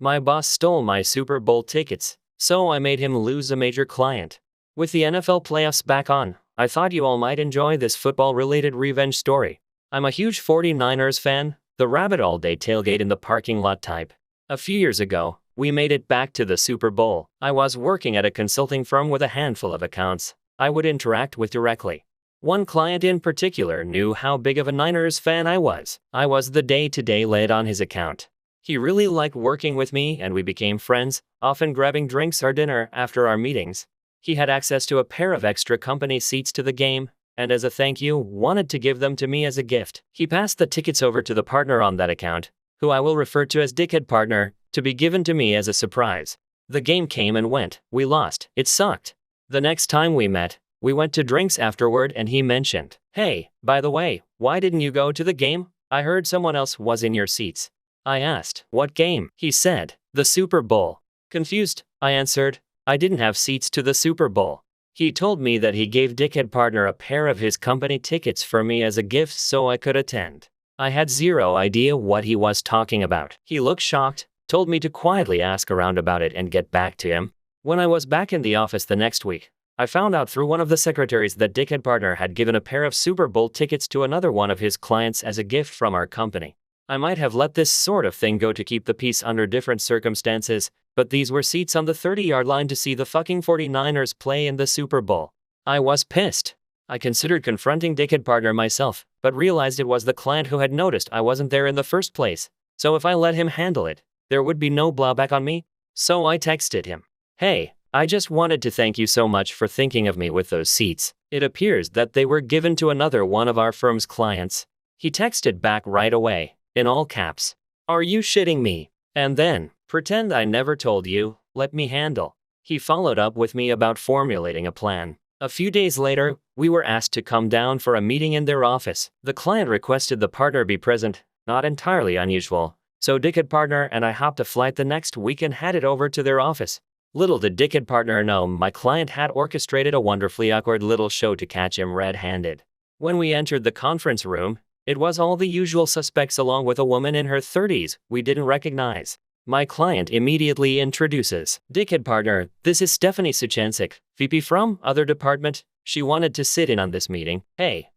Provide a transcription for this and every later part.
My boss stole my Super Bowl tickets, so I made him lose a major client. With the NFL playoffs back on, I thought you all might enjoy this football-related revenge story. I'm a huge 49ers fan, the rabbit all-day tailgate in the parking lot type. A few years ago, we made it back to the Super Bowl. I was working at a consulting firm with a handful of accounts I would interact with directly. One client in particular knew how big of a Niners fan I was. I was the day-to-day lead on his account. He really liked working with me and we became friends, often grabbing drinks or dinner after our meetings. He had access to a pair of extra company seats to the game, and as a thank you, wanted to give them to me as a gift. He passed the tickets over to the partner on that account, who I will refer to as Dickhead Partner, to be given to me as a surprise. The game came and went. We lost. It sucked. The next time we met, we went to drinks afterward and he mentioned, "Hey, by the way, why didn't you go to the game? I heard someone else was in your seats." I asked, "What game?" He said, "The Super Bowl." Confused, I answered, "I didn't have seats to the Super Bowl." He told me that he gave Dickhead Partner a pair of his company tickets for me as a gift so I could attend. I had zero idea what he was talking about. He looked shocked, told me to quietly ask around about it and get back to him. When I was back in the office the next week, I found out through one of the secretaries that Dickhead Partner had given a pair of Super Bowl tickets to another one of his clients as a gift from our company. I might have let this sort of thing go to keep the peace under different circumstances, but these were seats on the 30-yard line to see the fucking 49ers play in the Super Bowl. I was pissed. I considered confronting Dickhead Partner myself, but realized it was the client who had noticed I wasn't there in the first place, so if I let him handle it, there would be no blowback on me. So I texted him, "Hey, I just wanted to thank you so much for thinking of me with those seats. It appears that they were given to another one of our firm's clients." He texted back right away, in all caps, "Are you shitting me?" And then, "Pretend I never told you, let me handle." He followed up with me about formulating a plan. A few days later, we were asked to come down for a meeting in their office. The client requested the partner be present, not entirely unusual, so Dickhead Partner and I hopped a flight the next week and headed over to their office. Little did Dickhead Partner know my client had orchestrated a wonderfully awkward little show to catch him red-handed. When we entered the conference room, it was all the usual suspects along with a woman in her 30s we didn't recognize. My client immediately introduces, "Dickhead Partner, this is Stephanie Suchansik, VP from other department. She wanted to sit in on this meeting. Hey,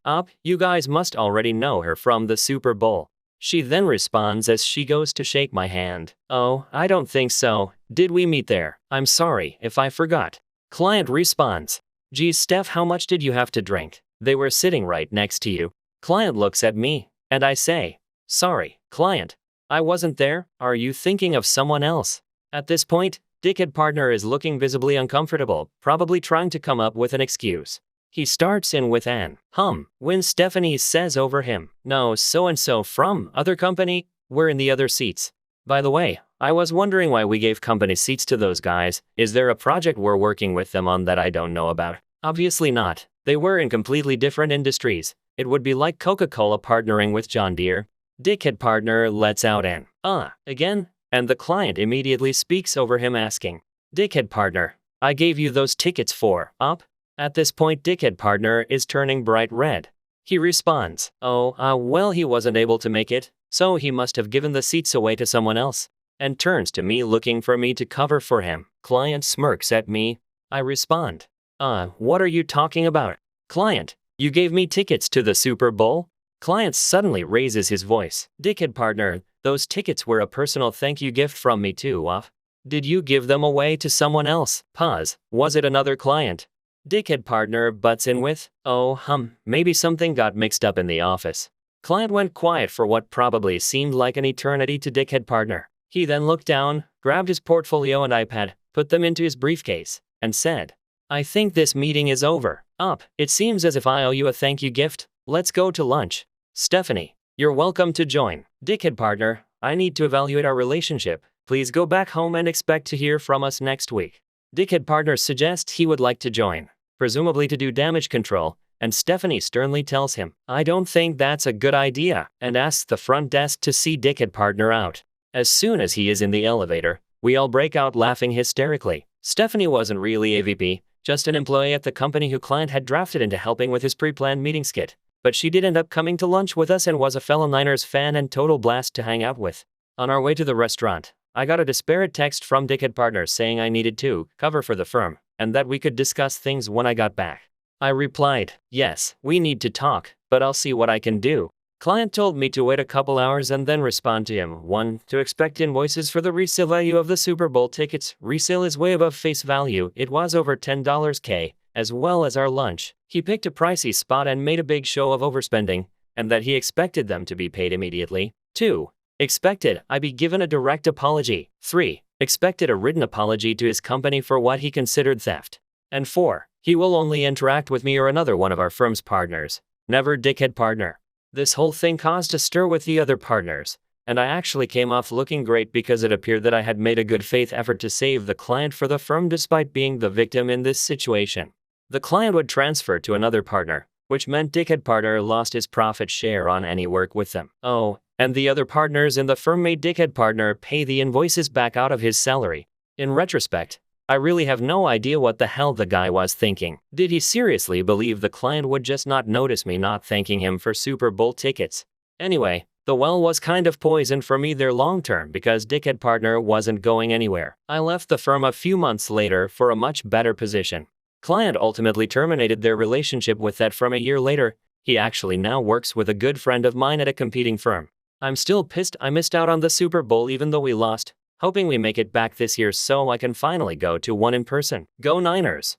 you guys must already know her from the Super Bowl." She then responds as she goes to shake my hand. "Oh, I don't think so. Did we meet there? I'm sorry if I forgot." Client responds, "Geez, Steph, how much did you have to drink? They were sitting right next to you." Client looks at me, and I say, "Sorry, client. I wasn't there. Are you thinking of someone else?" At this point, Dickhead Partner is looking visibly uncomfortable, probably trying to come up with an excuse. He starts in with an when Stephanie says over him, "No, so-and-so from other company, we're in the other seats. By the way, I was wondering why we gave company seats to those guys. Is there a project we're working with them on that I don't know about?" Obviously not. They were in completely different industries. It would be like Coca-Cola partnering with John Deere. Dickhead Partner lets out an again, and the client immediately speaks over him asking, "Dickhead Partner, I gave you those tickets for up?" At this point, Dickhead Partner is turning bright red. He responds, well, he wasn't able to make it, so he must have given the seats away to someone else," and turns to me looking for me to cover for him. Client smirks at me. I respond, what are you talking about?" Client, "You gave me tickets to the Super Bowl?" Client suddenly raises his voice. "Dickhead Partner, those tickets were a personal thank you gift from me too, Did you give them away to someone else?" Pause. "Was it another client?" Dickhead Partner butts in with, maybe something got mixed up in the office." Client went quiet for what probably seemed like an eternity to Dickhead Partner. He then looked down, grabbed his portfolio and iPad, put them into his briefcase, and said, "I think this meeting is over. It seems as if I owe you a thank you gift. Let's go to lunch. Stephanie, you're welcome to join. Dickhead Partner, I need to evaluate our relationship. Please go back home and expect to hear from us next week." Dickhead Partner suggests he would like to join, presumably to do damage control, and Stephanie sternly tells him, "I don't think that's a good idea," and asks the front desk to see Dickhead Partner out. As soon as he is in the elevator, we all break out laughing hysterically. Stephanie wasn't really a VP, just an employee at the company who client had drafted into helping with his pre-planned meeting skit. But she did end up coming to lunch with us and was a fellow Niners fan and total blast to hang out with. On our way to the restaurant, I got a disparate text from Dickhead Partners saying I needed to cover for the firm, and that we could discuss things when I got back. I replied, yes, we need to talk, but I'll see what I can do. Client told me to wait a couple hours and then respond to him. 1. To expect invoices for the resale value of the Super Bowl tickets. Resale is way above face value. It was over $10K, as well as our lunch. He picked a pricey spot and made a big show of overspending, and that he expected them to be paid immediately. 2. Expected I be given a direct apology. 3. Expected a written apology to his company for what he considered theft. And 4. He will only interact with me or another one of our firm's partners. Never Dickhead Partner. This whole thing caused a stir with the other partners, and I actually came off looking great because it appeared that I had made a good faith effort to save the client for the firm despite being the victim in this situation. The client would transfer to another partner, which meant Dickhead Partner lost his profit share on any work with them. Oh, and the other partners in the firm made Dickhead Partner pay the invoices back out of his salary. In retrospect, I really have no idea what the hell the guy was thinking. Did he seriously believe the client would just not notice me not thanking him for Super Bowl tickets? Anyway, the well was kind of poisoned for me there long term because Dickhead Partner wasn't going anywhere. I left the firm a few months later for a much better position. Client ultimately terminated their relationship with that firm a year later. He actually now works with a good friend of mine at a competing firm. I'm still pissed I missed out on the Super Bowl even though we lost. Hoping we make it back this year so I can finally go to one in person. Go Niners!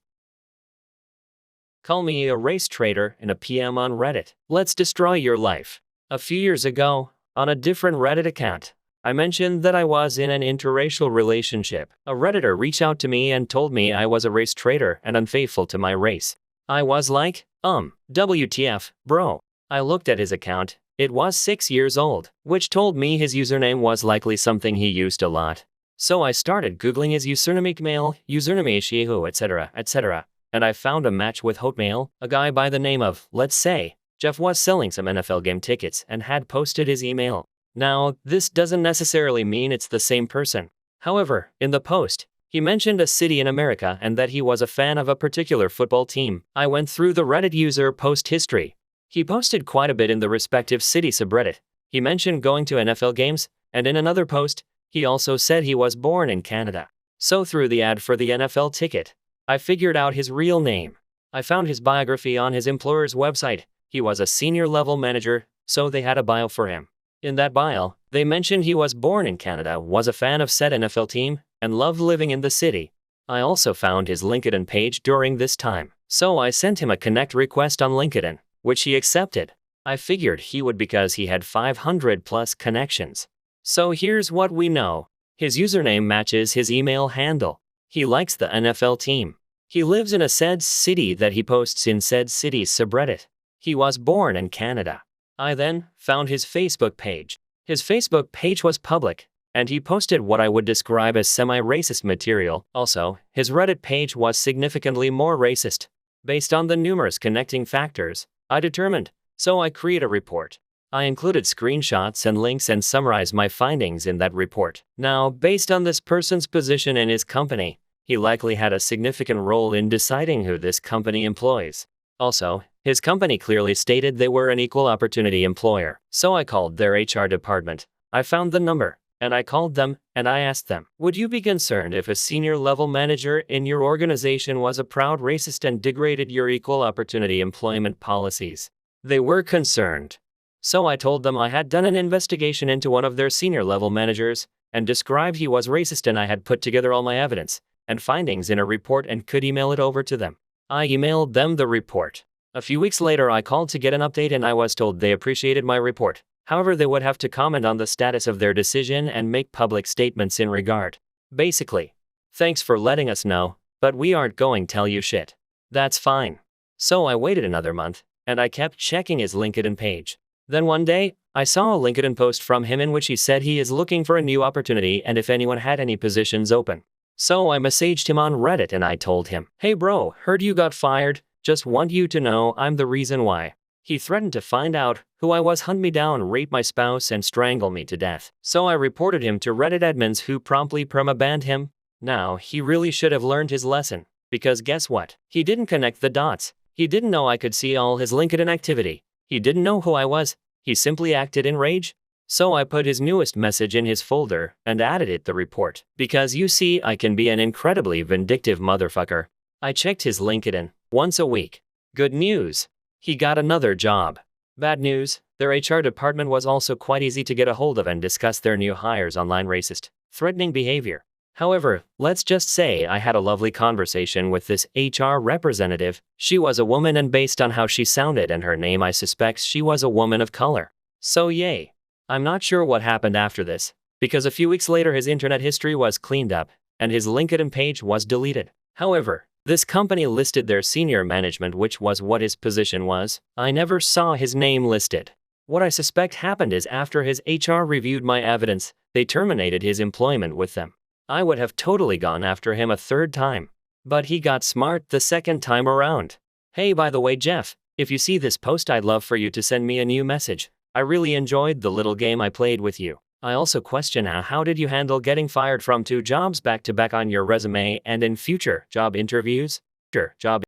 Call me a race traitor in a PM on Reddit. Let's destroy your life. A few years ago, on a different Reddit account, I mentioned that I was in an interracial relationship. A Redditor reached out to me and told me I was a race traitor and unfaithful to my race. I was like, WTF, bro. I looked at his account. It was 6 years old, which told me his username was likely something he used a lot. So I started Googling his username, mail, username, Shihu, etc., and I found a match with Hotmail. A guy by the name of, let's say, Jeff was selling some NFL game tickets and had posted his email. Now, this doesn't necessarily mean it's the same person. However, in the post, he mentioned a city in America and that he was a fan of a particular football team. I went through the Reddit user post history. He posted quite a bit in the respective city subreddit. He mentioned going to NFL games, and in another post, he also said he was born in Canada. So through the ad for the NFL ticket, I figured out his real name. I found his biography on his employer's website. He was a senior level manager, so they had a bio for him. In that bio, they mentioned he was born in Canada, was a fan of said NFL team, and loved living in the city. I also found his LinkedIn page during this time, so I sent him a connect request on LinkedIn, which he accepted. I figured he would because he had 500 plus connections. So here's what we know. His username matches his email handle. He likes the NFL team. He lives in a said city that he posts in said city's subreddit. He was born in Canada. I then found his Facebook page. His Facebook page was public, and he posted what I would describe as semi-racist material. Also, his Reddit page was significantly more racist. Based on the numerous connecting factors, I determined, so I create a report. I included screenshots and links and summarized my findings in that report. Now, based on this person's position in his company, he likely had a significant role in deciding who this company employs. Also, his company clearly stated they were an equal opportunity employer. So I called their HR department. I found the number, and I called them, and I asked them, would you be concerned if a senior level manager in your organization was a proud racist and degraded your equal opportunity employment policies? They were concerned. So I told them I had done an investigation into one of their senior level managers, and described he was racist, and I had put together all my evidence and findings in a report and could email it over to them. I emailed them the report. A few weeks later I called to get an update and I was told they appreciated my report. However, they would have to comment on the status of their decision and make public statements in regard. Basically, thanks for letting us know, but we aren't going to tell you shit. That's fine. So I waited another month, and I kept checking his LinkedIn page. Then one day, I saw a LinkedIn post from him in which he said he is looking for a new opportunity and if anyone had any positions open. So I messaged him on Reddit and I told him, hey bro, heard you got fired, just want you to know I'm the reason why. He threatened to find out who I was, hunt me down, rape my spouse, and strangle me to death. So I reported him to Reddit admins who promptly perma-banned him. Now, he really should have learned his lesson, because guess what? He didn't connect the dots. He didn't know I could see all his LinkedIn activity. He didn't know who I was. He simply acted in rage. So I put his newest message in his folder and added it the report. Because you see, I can be an incredibly vindictive motherfucker. I checked his LinkedIn once a week. Good news. He got another job. Bad news, their HR department was also quite easy to get a hold of and discuss their new hires' online racist, threatening behavior. However, let's just say I had a lovely conversation with this HR representative. She was a woman, and based on how she sounded and her name, I suspect she was a woman of color. So yay. I'm not sure what happened after this, because a few weeks later his internet history was cleaned up, and his LinkedIn page was deleted. However, this company listed their senior management, which was what his position was. I never saw his name listed. What I suspect happened is after his HR reviewed my evidence, they terminated his employment with them. I would have totally gone after him a third time. But he got smart the second time around. Hey, by the way, Jeff, if you see this post, I'd love for you to send me a new message. I really enjoyed the little game I played with you. I also question how did you handle getting fired from 2 jobs back to back on your resume and in future job interviews? Sure, job